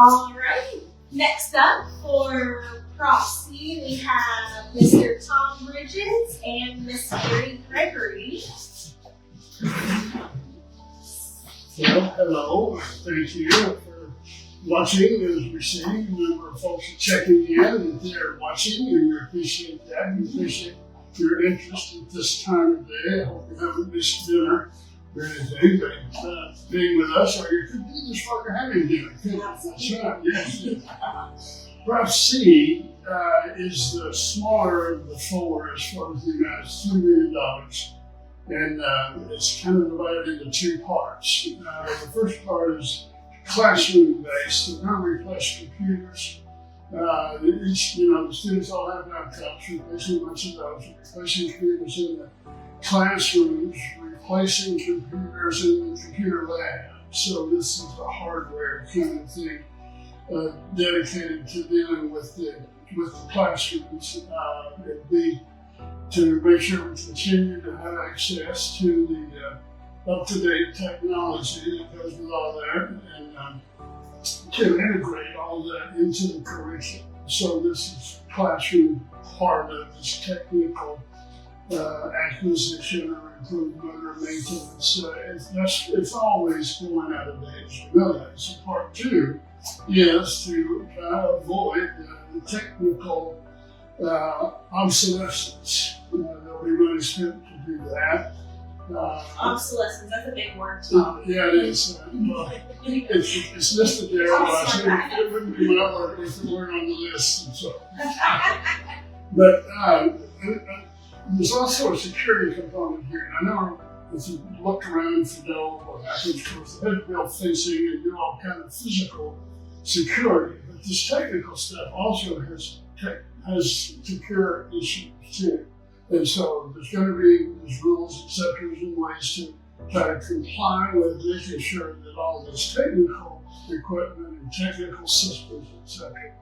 All right. Next up for Prop C, we have Mr. Tom Bridges and Miss Carrie Gregory. Well, hello. Thank you for watching. As we see, a number of folks are checking in and they're watching, and we appreciate that. We appreciate your interest at this time of day. I hope you haven't missed dinner or anything, but being with us, or you could do this while you're having dinner. That's right, yes. Prop C is the smaller of the four as far as the amount, it's $2 million. And it's kind of divided into two parts. The first part is classroom-based, so now replace computers. The students all have laptops, replacing a bunch of those, replacing computers in the classrooms, replacing computers in the computer lab. So this is the hardware kind of thing dedicated to dealing with the classrooms. It'd be to make sure we continue to have access to the up-to-date technology that goes with all that, and to integrate all that into the curriculum. So this is classroom part of this technical acquisition or improvement or maintenance. It's always going out of date, as you know that. So part two is to avoid the technical obsolescence. There'll be money spent to do that. Obsolescence, that's a big word, Tom. Yeah, it is. It's listed there. It wouldn't be my word if it weren't on the list. And so. But there's also a security component here. And I know if you look around for what happens, of course, they had to build fencing and do all kind of physical security. But this technical stuff also has secure issues too. And so there's going to be these rules, etc., and ways to try to comply with making sure that all this technical equipment and technical systems, etc.,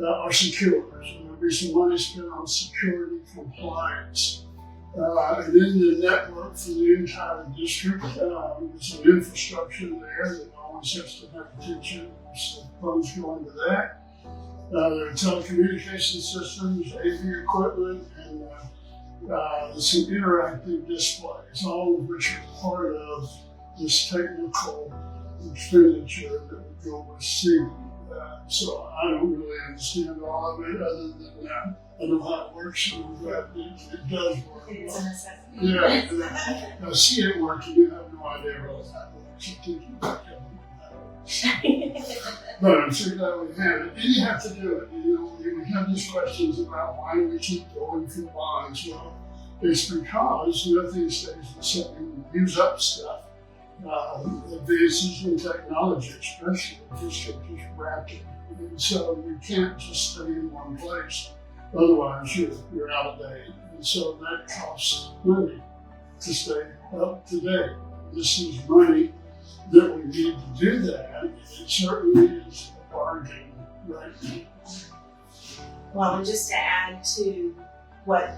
are secure. So there'll be some money spent on security compliance. And then the network for the entire district, there's an infrastructure there that always has to have attention. So funds go into that. There are telecommunication systems, AV equipment, and some interactive displays, all of which are part of this technical expenditure that would go with C. So I don't really understand all of it other than I know how it works, and it does work. It's a necessity. Yeah, I see it working, you have no idea really how it works. I think you have to But I'm sure glad we have it. And you have to do it. We have these questions about why do we keep going for bonds? Well, it's because nothing stays the same. We use up stuff. Advances in technology, especially, just rapid. And so you can't just stay in one place. Otherwise, you're out of date. And so that costs money to stay up to date. This is money that we need to do that. It certainly is a bargain right now. Well, and just to add to what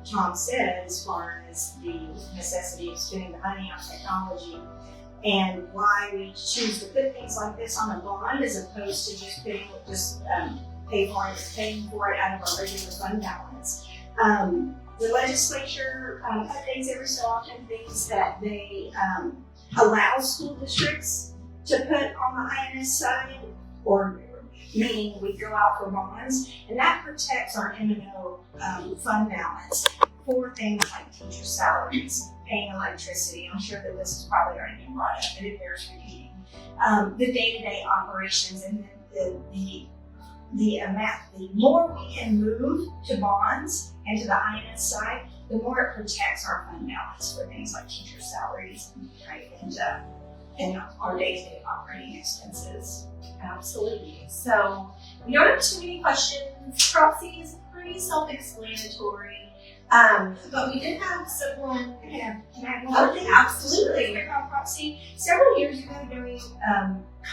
Tom said as far as the necessity of spending the money on technology and why we choose to put things like this on a bond as opposed to just paying for it out of our regular fund balance. The legislature updates every so often things that they allow school districts to put on the INS side, or meaning we go out for bonds, and that protects our M&O fund balance for things like teacher salaries, paying electricity. I'm sure that this has probably already been brought up, but it bears repeating. The day-to-day operations, and then the amount, the more we can move to bonds and to the INS side, the more it protects our fund balance for things like teacher salaries, right, and our day-to-day operating expenses. Absolutely. So we don't have too many questions. Prop C is pretty self-explanatory. But we did have someone. Can I add one Oh, more thing? absolutely. Quick on proxy. Several years ago during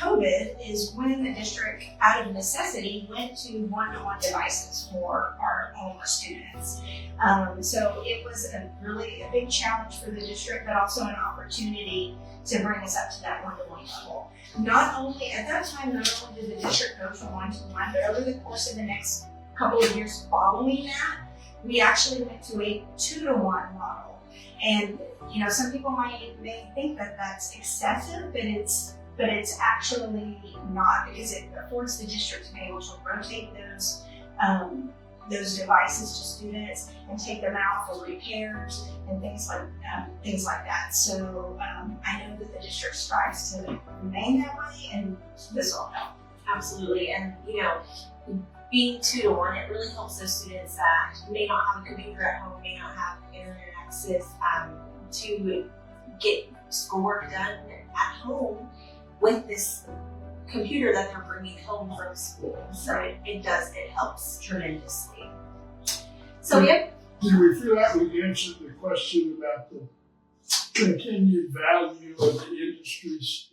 COVID is when the district, out of necessity, went to one-to-one devices for all of our students. So it was really a big challenge for the district, but also an opportunity to bring us up to that one-to-one level. Not only, at that time, not only did the district go from one-to-one, but over the course of the next couple of years following that, we actually went to a 2-to-1 model. And, you know, some people may think that that's excessive, but it's actually not, because it affords the district to be able to rotate those devices to students and take them out for repairs and things like that. So I know that the district strives to remain that way, and this will help. Absolutely, and you know, being 2-to-1, it really helps those students that may not have a computer at home, may not have internet access, to get schoolwork done at home with this computer that they're bringing home from school. So it helps tremendously. So Did we feel like we answered the question about the continued value of the industries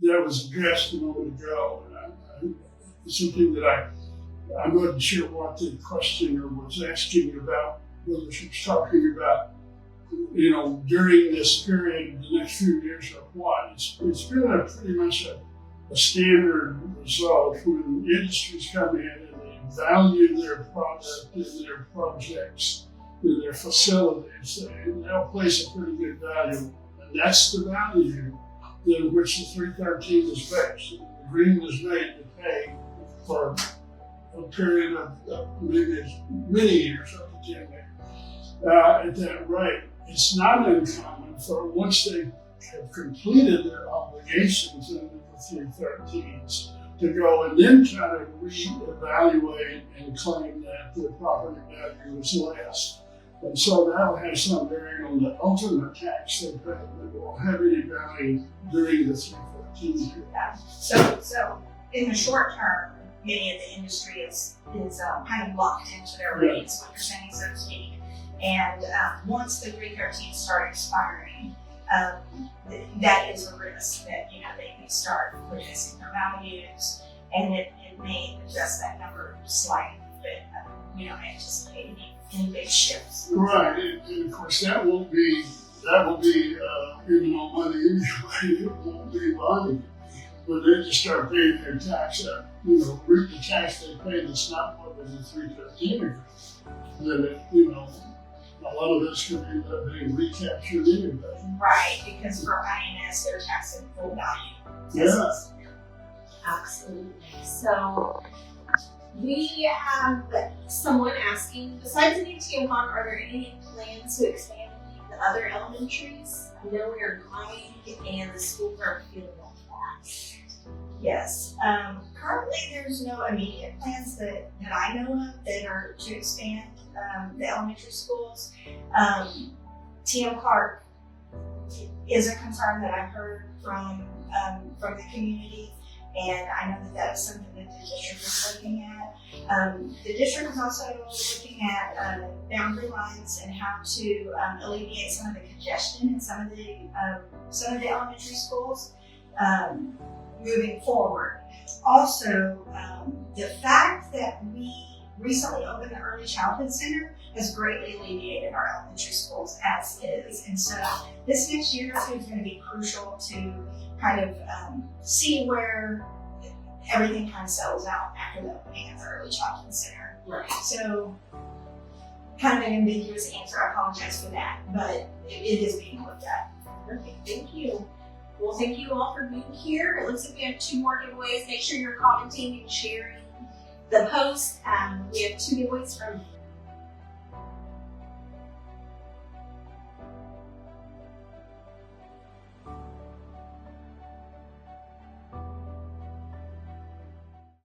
that was addressed a moment ago? Something that I wasn't sure what the questioner was asking about, whether she was talking about, you know, during this period, the next few years or what. It's been pretty much a standard result when industries come in and they value their product and their projects and their facilities. They'll place a pretty good value, and that's the value in which the 313 is based. The agreement is made to pay for a period of maybe many years, up to 10 years, at that rate. It's not uncommon for, once they have completed their obligations under the 313s, to go and then try to reevaluate and claim that their property value is less. And so that'll have some bearing on the ultimate tax they pay that will have any value during the 313 period. Yeah. So in the short term, many of the industry is kind of locked into their rates, what you're saying, so to speak. And once the 313 start expiring, that is a risk that, you know, they may start reducing their values, and it may adjust that number slightly, but we don't anticipate any big shifts. Right, and of course that will be even no money anyway. It won't be money, but they just start paying their tax up. You know, the tax they pay that's not what was the 313. Then a lot of this could end up being recaptured anyway. Right, because for INS, they're taxing full value. Yeah. absolutely. So we have someone asking, besides the new TM Pond, are there any plans to expand the other elementaries? I know we are growing and the schools are feeling fast. Yes. Currently, there's no immediate plans that I know of that are to expand the elementary schools. TM Clark is a concern that I've heard from the community, and I know that is something that the district is looking at. The district is also looking at boundary lines and how to alleviate some of the congestion in some of the elementary schools moving forward. Also, the fact that we recently opened the Early Childhood Center has greatly alleviated our elementary schools as is. And so this next year is going to be crucial to kind of see where everything kind of settles out after the opening of the Early Childhood Center. Right. So kind of an ambiguous answer, I apologize for that, but it is being looked at. Perfect, thank you. Well, thank you all for being here. It looks like we have 2 more giveaways. Make sure you're commenting and sharing the post. We have 2 giveaways from